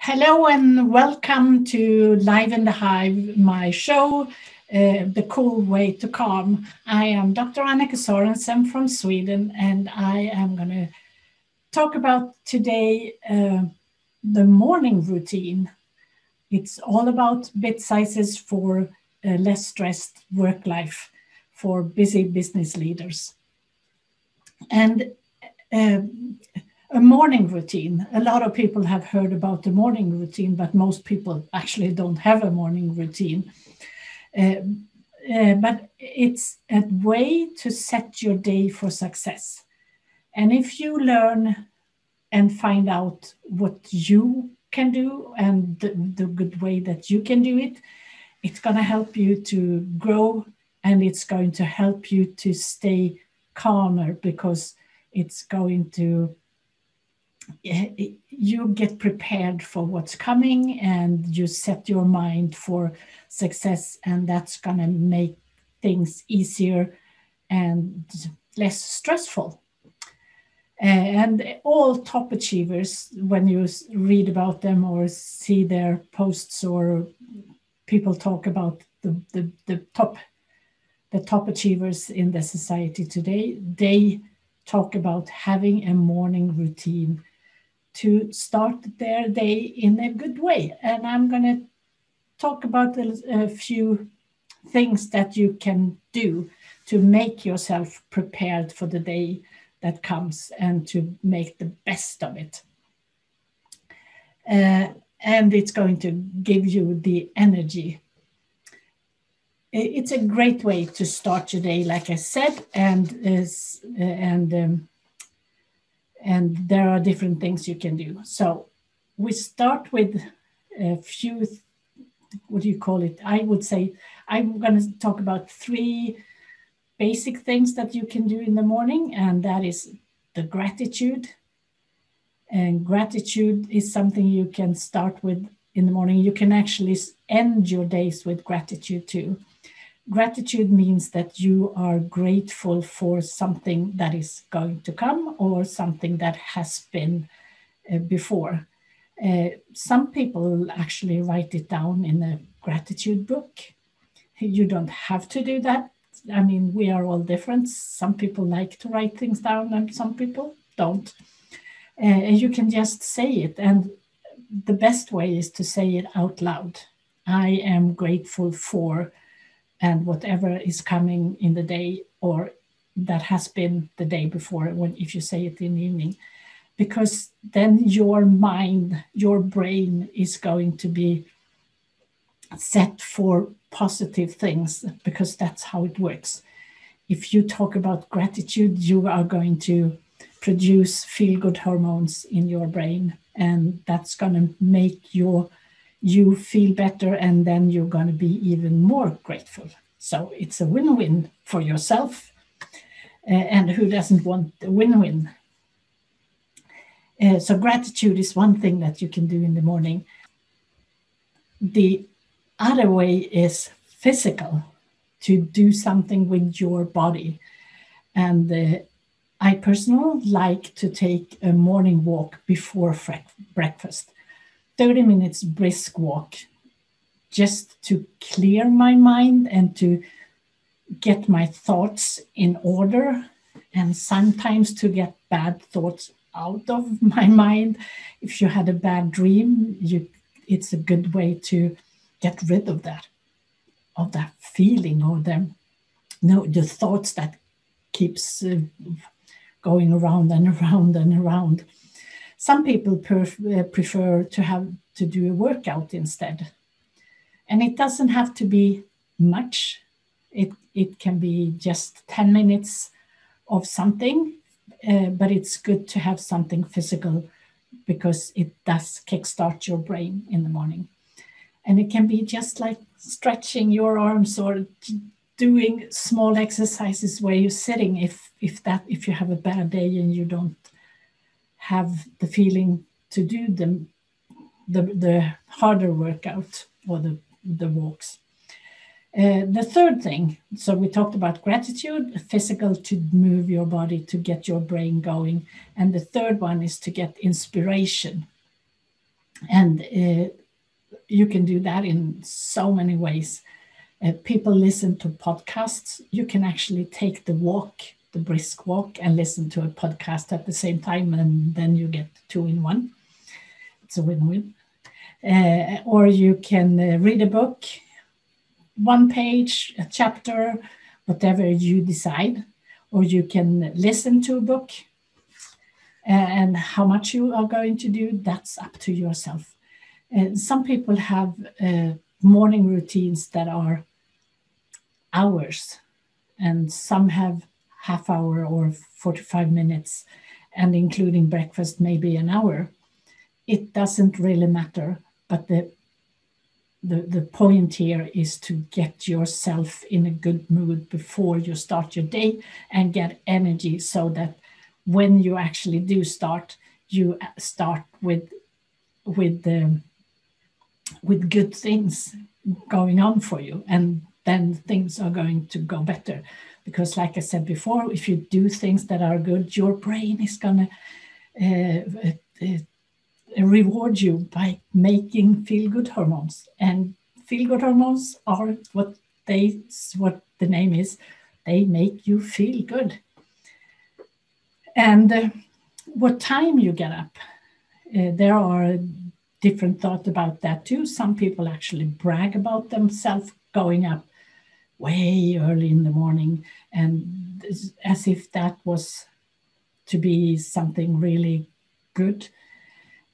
Hello and welcome to Live in the Hive, my show, The Cool Way to Calm. I am Dr. Annika Sorensen from Sweden, and I am going to talk about today the morning routine. It's all about bit sizes for less stressed work life for busy business leaders. And a morning routine. A lot of people have heard about the morning routine, but most people actually don't have a morning routine. But it's a way to set your day for success. And if you learn and find out what you can do and the good way that you can do it, it's going to help you to grow, and it's going to help you to stay calmer, because it's going to you get prepared for what's coming, and you set your mind for success, and that's going to make things easier and less stressful. And all top achievers, when you read about them or see their posts or people talk about the top achievers in the society today, they talk about having a morning routine to start their day in a good way. And I'm going to talk about a few things that you can do to make yourself prepared for the day that comes and to make the best of it. And it's going to give you the energy. It's a great way to start your day, like I said, and there are different things you can do. So we start with a few, what do you call it? I would say I'm going to talk about 3 basic things that you can do in the morning, and that is the gratitude. And gratitude is something you can start with in the morning. You can actually end your days with gratitude too. Gratitude means that you are grateful for something that is going to come or something that has been before. Some people actually write it down in a gratitude book. You don't have to do that. I mean, we are all different. Some people like to write things down and some people don't. You can just say it. And the best way is to say it out loud. I am grateful for, and whatever is coming in the day or that has been the day before, if you say it in the evening, because then your mind, your brain is going to be set for positive things, because that's how it works. If you talk about gratitude, you are going to produce feel-good hormones in your brain, and that's going to make you feel better, and then you're going to be even more grateful. So it's a win-win for yourself, and who doesn't want a win-win? So gratitude is one thing that you can do in the morning. The other way is physical, to do something with your body. And I personally like to take a morning walk before breakfast. 30 minutes brisk walk, just to clear my mind and to get my thoughts in order, and sometimes to get bad thoughts out of my mind. If you had a bad dream, it's a good way to get rid of that feeling, or the thoughts that keeps going around and around and around. Some people prefer to do a workout instead. And it doesn't have to be much. It can be just 10 minutes of something, but it's good to have something physical, because it does kickstart your brain in the morning. And it can be just like stretching your arms or doing small exercises where you're sitting, if you have a bad day and you don't have the feeling to do the harder workout or the walks. The third thing, so we talked about gratitude, physical, to move your body, to get your brain going. And the third one is to get inspiration. And you can do that in so many ways. People listen to podcasts. You can actually take the walk, the brisk walk, and listen to a podcast at the same time, and then you get two in one. It's a win-win. Or you can read a book, one page, a chapter, whatever you decide. Or you can listen to a book, and how much you are going to do, that's up to yourself. Some people have morning routines that are hours, and some have half hour or 45 minutes, and including breakfast, maybe an hour. It doesn't really matter, but the point here is to get yourself in a good mood before you start your day and get energy, so that when you actually do start, you start with good things going on for you, and then things are going to go better. Because like I said before, if you do things that are good, your brain is going to reward you by making feel-good hormones. And feel-good hormones are what the name is. They make you feel good. And what time you get up, there are different thoughts about that too. Some people actually brag about themselves going up way early in the morning, and as if that was to be something really good.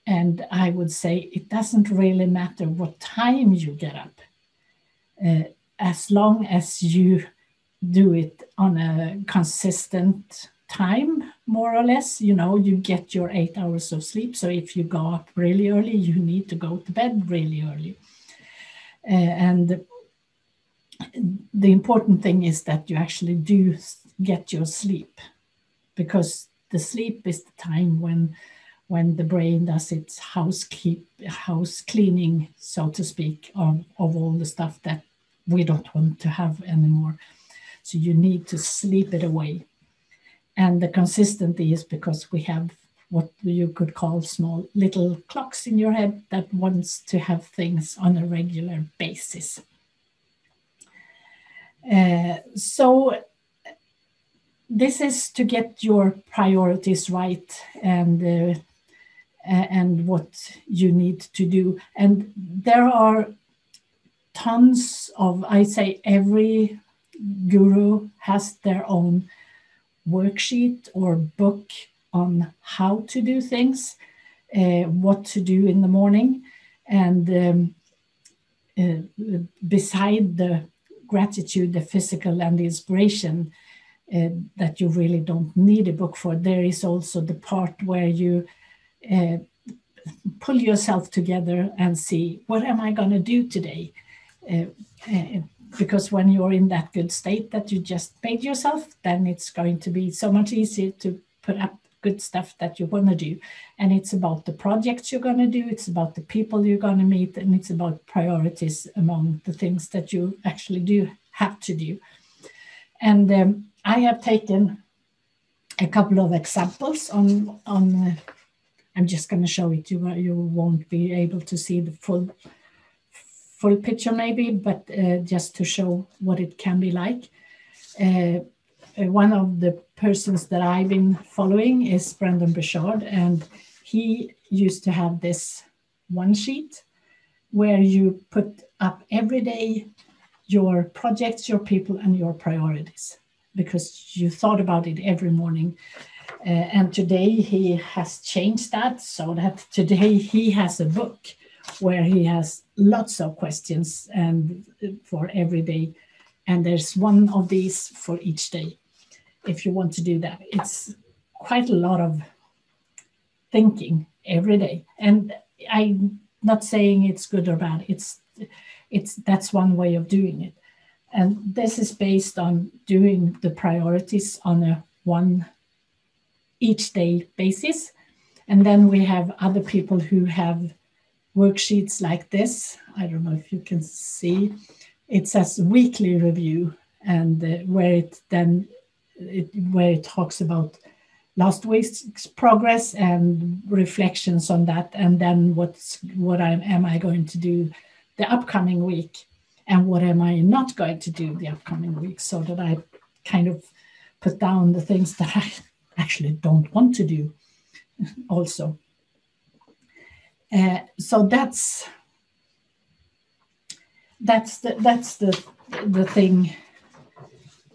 And I would say it doesn't really matter what time you get up, as long as you do it on a consistent time, more or less. You get your 8 hours of sleep. So if you go up really early, you need to go to bed really early. And the important thing is that you actually do get your sleep, because the sleep is the time when the brain does its house cleaning, so to speak, of all the stuff that we don't want to have anymore. So you need to sleep it away. And the consistency is because we have what you could call small little clocks in your head that wants to have things on a regular basis. So this is to get your priorities right, and what you need to do. And there are tons of, I say every guru has their own worksheet or book on how to do things, what to do in the morning. And beside the gratitude, the physical, and the inspiration that you really don't need a book for, there is also the part where you pull yourself together and see, what am I going to do today? Because when you're in that good state that you just made yourself, then it's going to be so much easier to put up good stuff that you want to do. And it's about the projects you're going to do, it's about the people you're going to meet, and it's about priorities among the things that you actually do have to do. And I have taken a couple of examples on I'm just going to show it to you. You won't be able to see the full picture maybe, but just to show what it can be like. One of the persons that I've been following is Brendan Burchard, and he used to have this one sheet where you put up every day your projects, your people, and your priorities, because you thought about it every morning. And today he has changed that, so that today he has a book where he has lots of questions and for every day. And there's one of these for each day. If you want to do that, it's quite a lot of thinking every day. And I'm not saying it's good or bad. That's one way of doing it. And this is based on doing the priorities on a one each day basis. And then we have other people who have worksheets like this. I don't know if you can see. It says weekly review, and where it talks about last week's progress and reflections on that, and then am I going to do the upcoming week, and what am I not going to do the upcoming week, so that I kind of put down the things that I actually don't want to do also. So that's the thing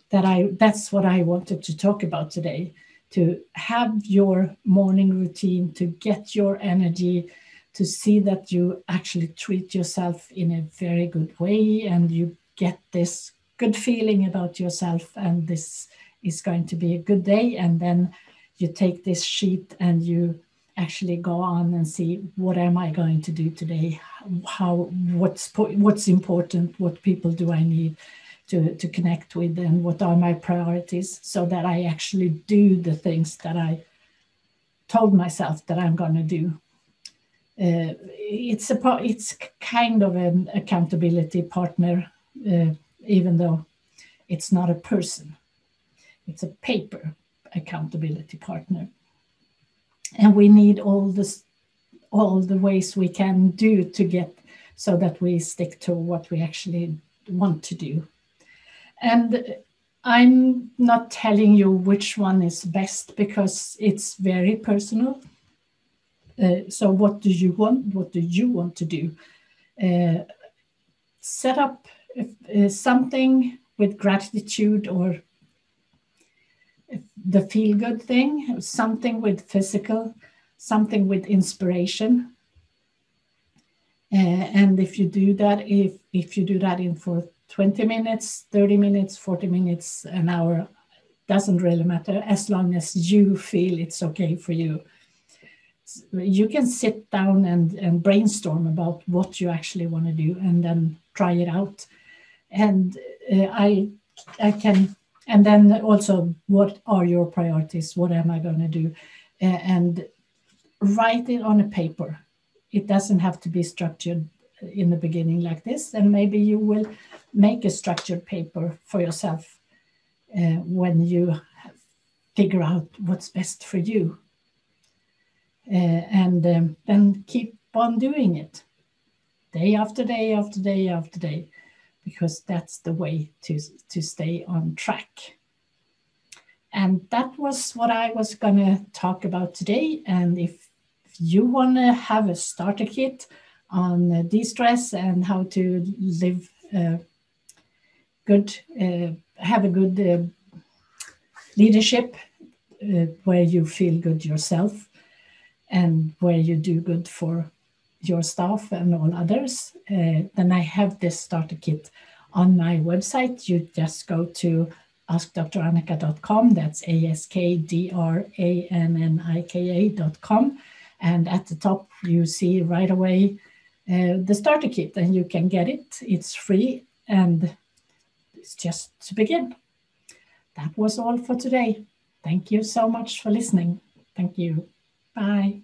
that's what I wanted to talk about today, to have your morning routine, to get your energy, to see that you actually treat yourself in a very good way, and you get this good feeling about yourself, and this is going to be a good day. And then you take this sheet and you actually go on and see, what am I going to do today? What's important? What people do I need to connect with, and what are my priorities, so that I actually do the things that I told myself that I'm going to do. It's kind of an accountability partner, even though it's not a person. It's a paper accountability partner. And we need all the ways we can do to get so that we stick to what we actually want to do. And I'm not telling you which one is best, because it's very personal. So what do you want? What do you want to do? Set up something with gratitude, or the feel-good thing, something with physical, something with inspiration. And if you do that, if you do that in for 20 minutes, 30 minutes, 40 minutes, an hour, doesn't really matter, as long as you feel it's okay for you. You can sit down and brainstorm about what you actually want to do, and then try it out. And I can, and then also, what are your priorities? What am I going to do? And write it on a paper. It doesn't have to be structured in the beginning like this, and maybe you will make a structured paper for yourself when you figure out what's best for you. And then keep on doing it, day after day after day after day, because that's the way to stay on track. And that was what I was going to talk about today. And if you want to have a starter kit on de-stress and how to live good, have a good leadership, where you feel good yourself, and where you do good for your staff and all others, then I have this starter kit on my website. You just go to askdrannika.com. That's askdrannika.com. And at the top, you see right away the starter kit, and you can get it. It's free, and it's just to begin. That was all for today. Thank you so much for listening. Thank you. Bye.